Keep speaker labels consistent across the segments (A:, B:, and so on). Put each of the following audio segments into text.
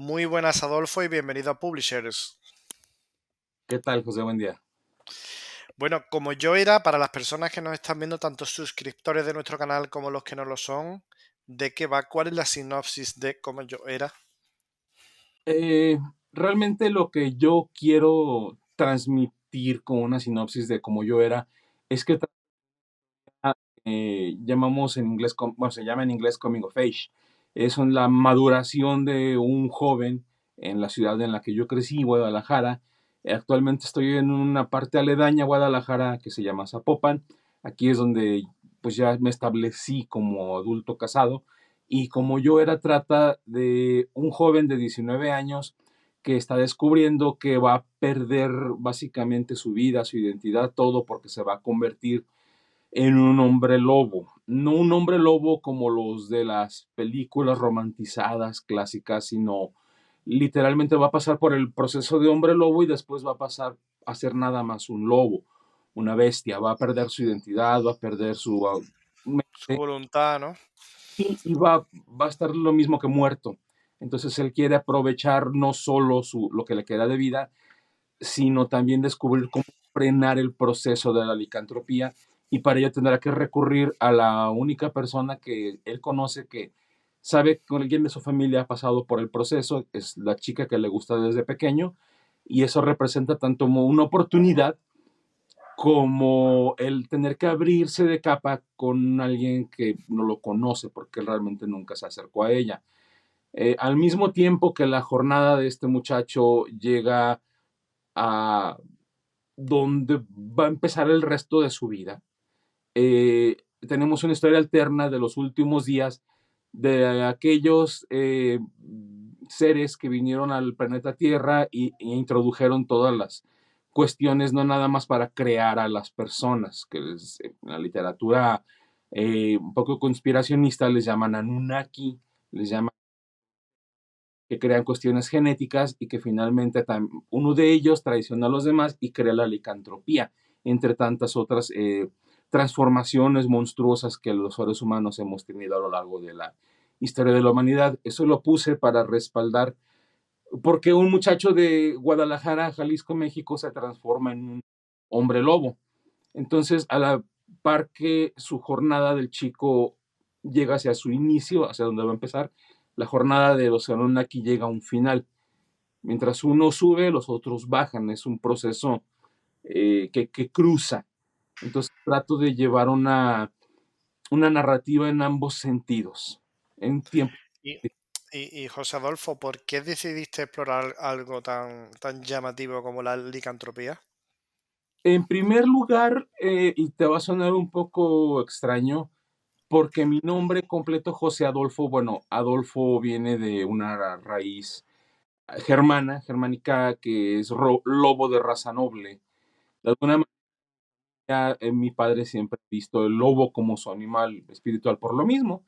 A: Muy buenas, Adolfo, y bienvenido a Publishers.
B: ¿Qué tal, José? Buen día.
A: Bueno, como yo era, para las personas que nos están viendo, tanto suscriptores de nuestro canal como los que no lo son, ¿de qué va? ¿Cuál es la sinopsis de Como yo era?
B: Eh, Realmente lo que yo quiero transmitir con una sinopsis de cómo yo era es que llamamos en inglés, bueno, se llama en inglés coming of age. Es la maduración de un joven en la ciudad en la que yo crecí, Guadalajara. Actualmente estoy en una parte aledaña a Guadalajara que se llama Zapopan. Aquí es donde pues ya me establecí como adulto casado. Y como yo era, trata de un joven de 19 años que está descubriendo que va a perder básicamente su vida, su identidad, todo porque se va a convertir en un hombre lobo. No un hombre lobo como los de las películas romantizadas clásicas, sino literalmente va a pasar por el proceso de hombre lobo y después va a pasar a ser nada más un lobo, una bestia. Va a perder su identidad, va a perder su
A: Su voluntad, ¿no?
B: y va a estar lo mismo que muerto. Entonces él quiere aprovechar no solo lo que le queda de vida, sino también descubrir cómo frenar el proceso de la licantropía, y para ello tendrá que recurrir a la única persona que él conoce que sabe que alguien de su familia ha pasado por el proceso, es la chica que le gusta desde pequeño, y eso representa tanto como una oportunidad como el tener que abrirse de capa con alguien que no lo conoce porque él realmente nunca se acercó a ella. Al mismo tiempo que la jornada de este muchacho llega a donde va a empezar el resto de su vida. Tenemos una historia alterna de los últimos días de aquellos seres que vinieron al planeta Tierra y introdujeron todas las cuestiones, no nada más para crear a las personas, que en la literatura un poco conspiracionista les llaman Anunnaki, les llaman que crean cuestiones genéticas y que finalmente uno de ellos traiciona a los demás y crea la licantropía, entre tantas otras transformaciones monstruosas que los seres humanos hemos tenido a lo largo de la historia de la humanidad. Eso lo puse para respaldar porque un muchacho de Guadalajara, Jalisco, México, se transforma en un hombre lobo. Entonces, a la par que su jornada del chico llega hacia su inicio, hacia donde va a empezar, la jornada de los Anunnaki llega a un final. Mientras uno sube, los otros bajan. Es un proceso que cruza. Entonces, trato de llevar una narrativa en ambos sentidos, en tiempo.
A: Y, y José Adolfo, ¿por qué decidiste explorar algo tan llamativo como la licantropía?
B: En primer lugar, y te va a sonar un poco extraño, porque mi nombre completo, José Adolfo, bueno, Adolfo viene de una raíz germánica, que es lobo de raza noble. De alguna manera, mi padre siempre ha visto el lobo como su animal espiritual por lo mismo,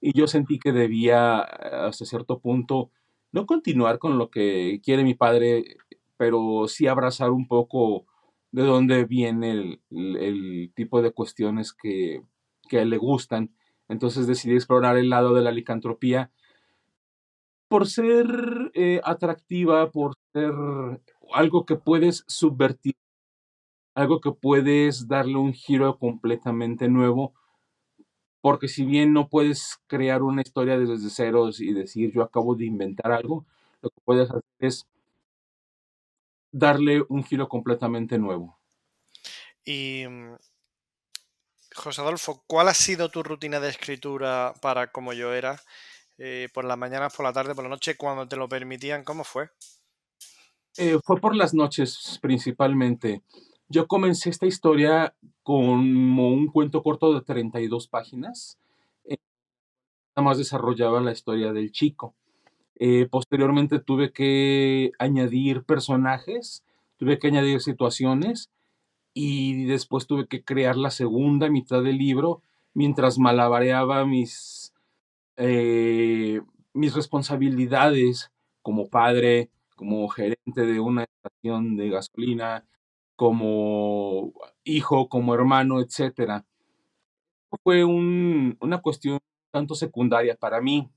B: y yo sentí que debía, hasta cierto punto, no continuar con lo que quiere mi padre, pero sí abrazar un poco de dónde viene el tipo de cuestiones que a él le gustan. Entonces decidí explorar el lado de la licantropía por ser atractiva, por ser algo que puedes subvertir, algo que puedes darle un giro completamente nuevo, porque si bien no puedes crear una historia desde ceros y decir yo acabo de inventar algo, lo que puedes hacer es darle un giro completamente nuevo.
A: Y José Adolfo, ¿cuál ha sido tu rutina de escritura para Como yo era? Por las mañanas, por la tarde, por la noche, cuando te lo permitían, ¿cómo fue?
B: Fue por las noches principalmente. Yo comencé esta historia como un cuento corto de 32 páginas. Nada más desarrollaba la historia del chico. Posteriormente tuve que añadir personajes, tuve que añadir situaciones y después tuve que crear la segunda mitad del libro mientras malabareaba eh, mis responsabilidades como padre, como gerente de una estación de gasolina, como hijo, como hermano, etcétera. Fue una cuestión tanto secundaria para mí,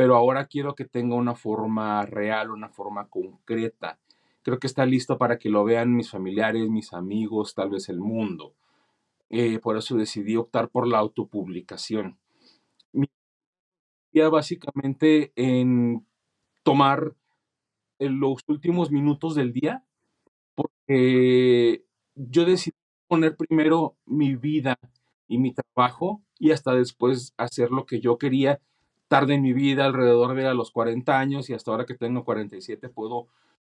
B: pero ahora quiero que tenga una forma real, una forma concreta. Creo que está listo para que lo vean mis familiares, mis amigos, tal vez el mundo. Por eso decidí optar por la autopublicación. Mi idea básicamente en tomar en los últimos minutos del día, yo decidí poner primero mi vida y mi trabajo y hasta después hacer lo que yo quería. Tarde en mi vida, alrededor de a los 40 años y hasta ahora que tengo 47, puedo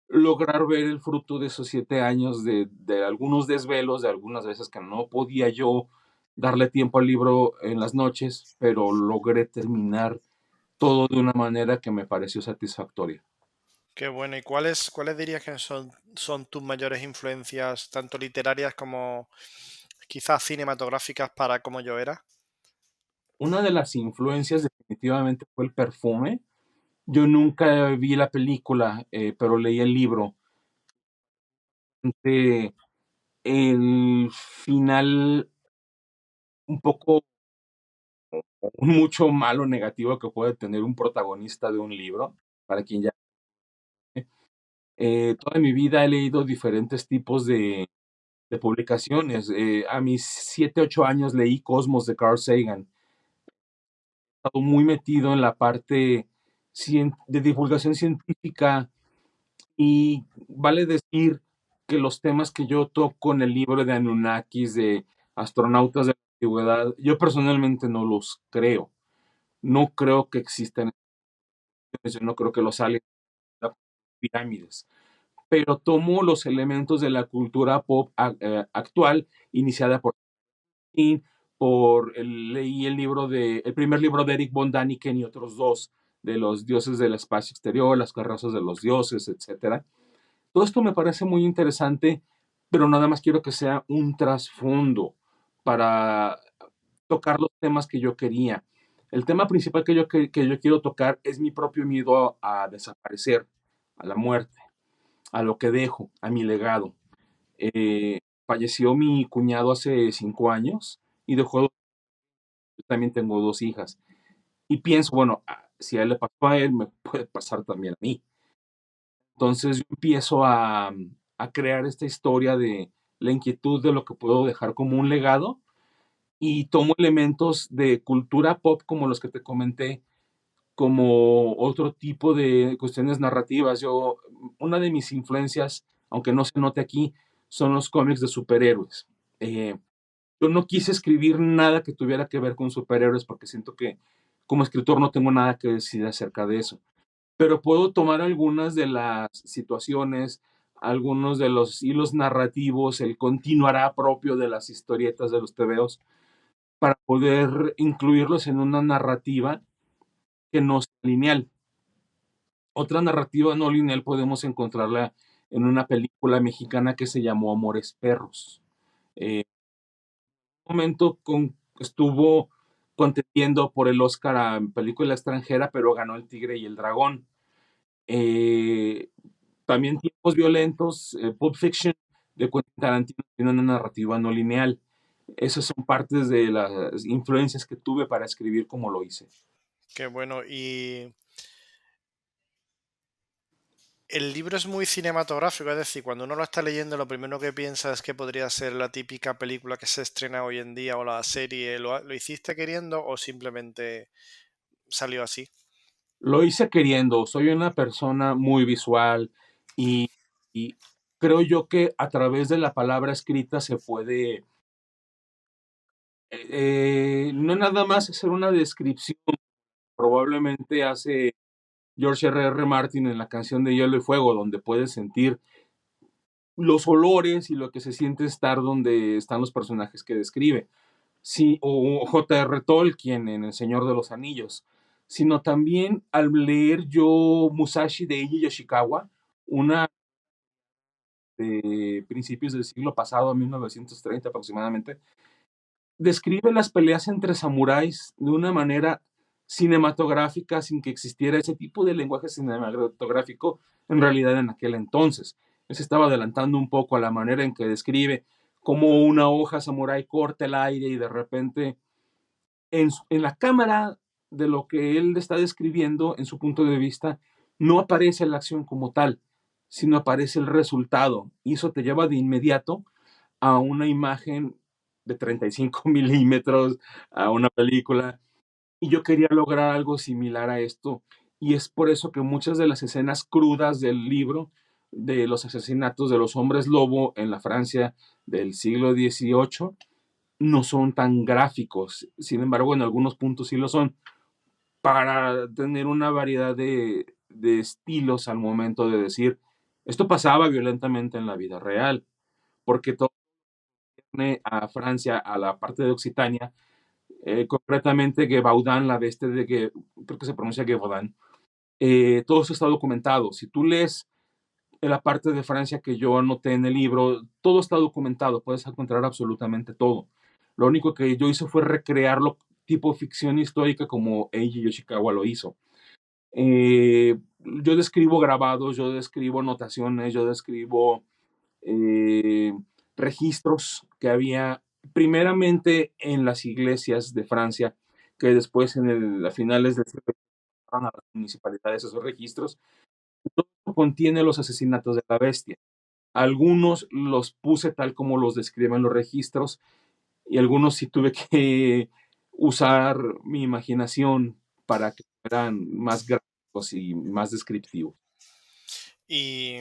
B: lograr ver el fruto de esos 7 años de algunos desvelos, de algunas veces que no podía yo darle tiempo al libro en las noches, pero logré terminar todo de una manera que me pareció satisfactoria.
A: Qué bueno. ¿Y cuáles dirías que son tus mayores influencias, tanto literarias como quizás cinematográficas para Como yo era?
B: Una de las influencias definitivamente fue el perfume. Yo nunca vi la película, pero leí el libro. Eh, el final un poco, mucho malo negativo que puede tener un protagonista de un libro, para quien ya... toda mi vida he leído diferentes tipos de publicaciones. A mis 7, 8 años leí Cosmos de Carl Sagan. He estado muy metido en la parte de divulgación científica y vale decir que los temas que yo toco en el libro de Anunnakis, de astronautas de la antigüedad, yo personalmente no los creo. No creo que existan, yo no creo que los aliens sean pirámides, pero tomo los elementos de la cultura pop actual, iniciada por King, leí el primer libro de Eric von Däniken y otros dos de los dioses del espacio exterior, las carrozas de los dioses, etcétera. Todo esto me parece muy interesante, pero nada más quiero que sea un trasfondo para tocar los temas que yo quería. El tema principal que yo quiero tocar es mi propio miedo a desaparecer, a la muerte, a lo que dejo, a mi legado. Falleció mi cuñado hace 5 años y dejó, yo también tengo 2 hijas. Y pienso, bueno, si a él le pasó a él, me puede pasar también a mí. Entonces yo empiezo a crear esta historia de la inquietud de lo que puedo dejar como un legado y tomo elementos de cultura pop como los que te comenté, como otro tipo de cuestiones narrativas. Una de mis influencias, aunque no se note aquí, son los cómics de superhéroes. Eh, yo no quise escribir nada que tuviera que ver con superhéroes porque siento que como escritor no tengo nada que decir acerca de eso, pero puedo tomar algunas de las situaciones, algunos de los hilos narrativos, el continuará propio de las historietas de los tebeos, para poder incluirlos en una narrativa que no es lineal. Otra narrativa no lineal podemos encontrarla en una película mexicana que se llamó Amores Perros. Un momento estuvo contendiendo por el Oscar a película extranjera, pero ganó El Tigre y el Dragón. Eh, También Tiempos Violentos, Pulp Fiction de Quentin Tarantino tiene una narrativa no lineal. Esas son partes de las influencias que tuve para escribir como lo hice.
A: Qué bueno. Y el libro es muy cinematográfico, es decir, cuando uno lo está leyendo, lo primero que piensa es que podría ser la típica película que se estrena hoy en día o la serie. ¿Lo hiciste queriendo o simplemente salió así?
B: Lo hice queriendo, soy una persona muy visual y, y creo yo que a través de la palabra escrita se puede, no nada más hacer una descripción, probablemente hace George R. Martin en la canción de Hielo y Fuego, donde puedes sentir los olores y lo que se siente estar donde están los personajes que describe. Sí, o J.R. Tolkien en El Señor de los Anillos, sino también al leer yo Musashi de Eiji Yoshikawa, una de principios del siglo pasado, 1930 aproximadamente, describe las peleas entre samuráis de una manera cinematográfica sin que existiera ese tipo de lenguaje cinematográfico en realidad en aquel entonces. Él se estaba adelantando un poco a la manera en que describe cómo una hoja samurái corta el aire y de repente en la cámara de lo que él está describiendo en su punto de vista, no aparece la acción como tal, sino aparece el resultado. Y eso te lleva de inmediato a una imagen de 35 milímetros, a una película. Y yo quería lograr algo similar a esto. Y es por eso que muchas de las escenas crudas del libro, de los asesinatos de los hombres lobo en la Francia del siglo XVIII, no son tan gráficos. Sin embargo, en algunos puntos sí lo son, para tener una variedad de estilos al momento de decir, esto pasaba violentamente en la vida real, porque todo a Francia, a la parte de Occitania, concretamente Gévaudan, la bestia de creo que se pronuncia Gévaudan, todo eso está documentado. Si tú lees en la parte de Francia que yo anoté en el libro, todo está documentado, puedes encontrar absolutamente todo. Lo único que yo hice fue recrearlo tipo ficción histórica como Eiji Yoshikawa lo hizo. Yo describo grabados, yo describo anotaciones, yo describo eh, registros que había primeramente en las iglesias de Francia, que después a finales del siglo pasaron a las municipalidades esos registros. Todo contiene los asesinatos de la bestia. Algunos los puse tal como los describen los registros y algunos sí tuve que usar mi imaginación para que fueran más gráficos y más descriptivos.
A: Y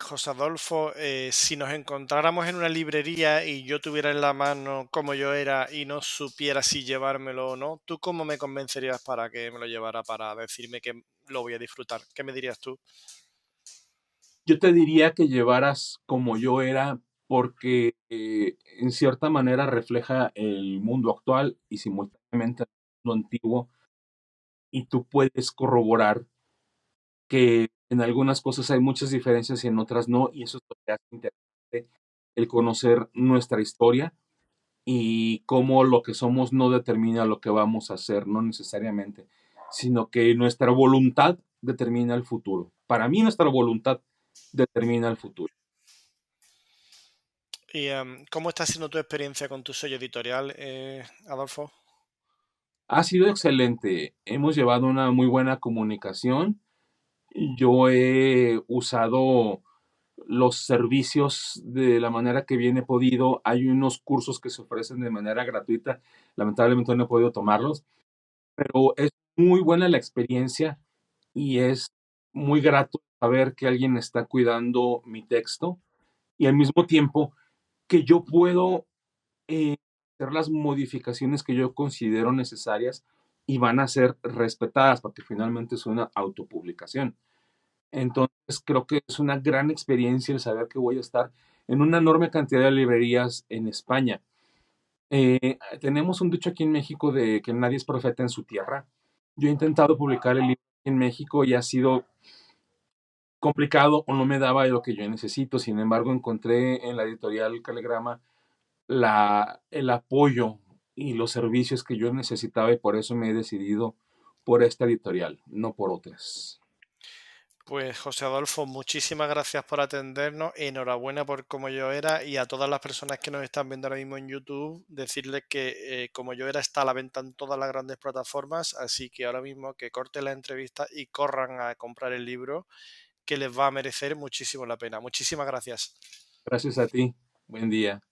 A: José Adolfo, si nos encontráramos en una librería y yo tuviera en la mano como yo era y no supiera si llevármelo o no, ¿tú cómo me convencerías para que me lo llevara, para decirme que lo voy a disfrutar? ¿Qué me dirías tú?
B: Yo te diría que llevaras como yo era porque en cierta manera refleja el mundo actual y simultáneamente el mundo antiguo y tú puedes corroborar que en algunas cosas hay muchas diferencias y en otras no, y eso es lo que hace interesante el conocer nuestra historia y cómo lo que somos no determina lo que vamos a hacer, no necesariamente, sino que nuestra voluntad determina el futuro. Para mí nuestra voluntad determina el futuro.
A: ¿Y cómo está siendo tu experiencia con tu sello editorial, Adolfo?
B: Ha sido excelente, hemos llevado una muy buena comunicación. Yo he usado los servicios de la manera que bien he podido. Hay unos cursos que se ofrecen de manera gratuita. Lamentablemente no he podido tomarlos, pero es muy buena la experiencia y es muy grato saber que alguien está cuidando mi texto y al mismo tiempo que yo puedo hacer las modificaciones que yo considero necesarias y van a ser respetadas porque finalmente es una autopublicación. Entonces, creo que es una gran experiencia el saber que voy a estar en una enorme cantidad de librerías en España. Tenemos un dicho aquí en México de que nadie es profeta en su tierra. Yo he intentado publicar el libro en México y ha sido complicado o no me daba lo que yo necesito. Sin embargo, encontré en la editorial Caligrama el apoyo y los servicios que yo necesitaba y por eso me he decidido por esta editorial, no por otras.
A: Pues José Adolfo, muchísimas gracias por atendernos, enhorabuena por Como Yo Era y a todas las personas que nos están viendo ahora mismo en YouTube, decirles que Como Yo Era está a la venta en todas las grandes plataformas, así que ahora mismo que corten la entrevista y corran a comprar el libro, que les va a merecer muchísimo la pena. Muchísimas gracias.
B: Gracias a ti. Buen día.